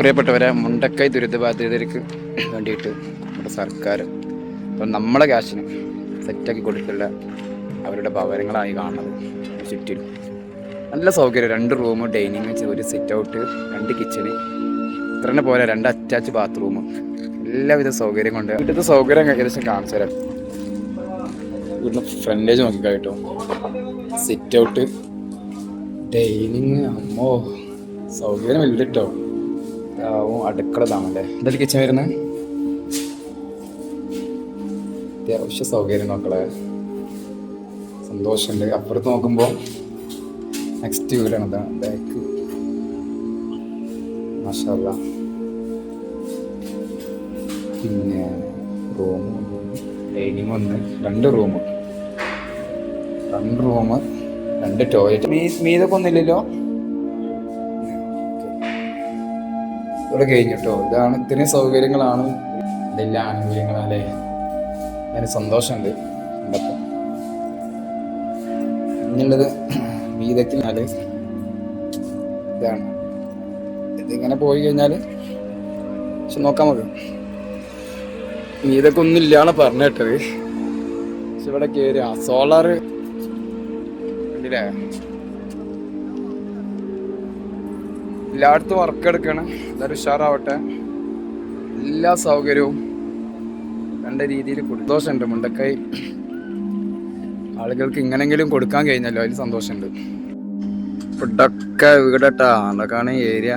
പ്രിയപ്പെട്ടവരെ, മുണ്ടക്കൈ ദുരിതബാധിതർക്ക് വേണ്ടിയിട്ട് നമ്മുടെ സർക്കാർ ഇപ്പം നമ്മളെ ക്യാഷിന് സെറ്റാക്കി കൊടുത്തുള്ള അവരുടെ ഭവനങ്ങളായി കാണുന്നത് ചുറ്റിലും നല്ല സൗകര്യം. 2 റൂം, ഡൈനിങ് വെച്ച്, ഒരു സിറ്റ് ഔട്ട്, 2 കിച്ചണ്, ഇത്രന്നെ പോലെ 2 അറ്റാച്ച് ബാത്റൂം, എല്ലാവിധ സൗകര്യം കൊണ്ട് വീട്ടിലത്തെ സൗകര്യം ഏകദേശം കാണിച്ചു തരാം. വീടിന് ഫ്രണ്ടേജ് നോക്കിക്കായിട്ടോ, സിറ്റ് ഔട്ട്, ഡൈനിങ്, അമ്മോ സൗകര്യം വലുത് കേട്ടോ. അടുക്കള താണല്ലേ, എന്തായാലും കിച്ചൺ വരുന്നത്. അത്യാവശ്യ സൗകര്യം നോക്കളെ, സന്തോഷമുണ്ട്. അപ്പുറത്ത് നോക്കുമ്പോൾ നെക്സ്റ്റ് വീടാണ്, അതാ ബാക്ക്. മാഷാ അല്ലാ. പിന്നെ റൂം, ഡൈനിങ് 2 റൂം, 2 ടോയ്ലറ്റ്. മീതൊക്കെ ഒന്നുമില്ലല്ലോ. ഇവിടെ കഴിഞ്ഞിട്ടോ. ഇതാണ്, ഇത്രയും സൗകര്യങ്ങളാണ്, ഇതെല്ലാം ആനുകൂല്യങ്ങളല്ലേ. അതിന് സന്തോഷമുണ്ട്. കണ്ടപ്പോൾ ഇനിയുള്ളത് വീതത്തിനാല് ഇതാണ്. ഇതിങ്ങനെ പോയി കഴിഞ്ഞാൽ പക്ഷെ നോക്കാൻ മതി. വീതൊക്കെ ഒന്നും ഇല്ലാന്ന് പറഞ്ഞു കേട്ടത്. പക്ഷെ ഇവിടെ കയറി സോളാർ കണ്ടില്ലേ, എല്ലായിടത്തും വർക്ക് എടുക്കണം. എല്ലാവരും ഉഷാറാവട്ടെ. എല്ലാ സൗകര്യവും രണ്ട് രീതിയിൽ സന്തോഷമുണ്ട്. മുണ്ടക്കൈ ആളുകൾക്ക് ഇങ്ങനെങ്കിലും കൊടുക്കാൻ കഴിഞ്ഞല്ലോ, അതിൽ സന്തോഷമുണ്ട്. ഫുഡൊക്കെ വീടട്ടാ, അതൊക്കെയാണ് ഏരിയ.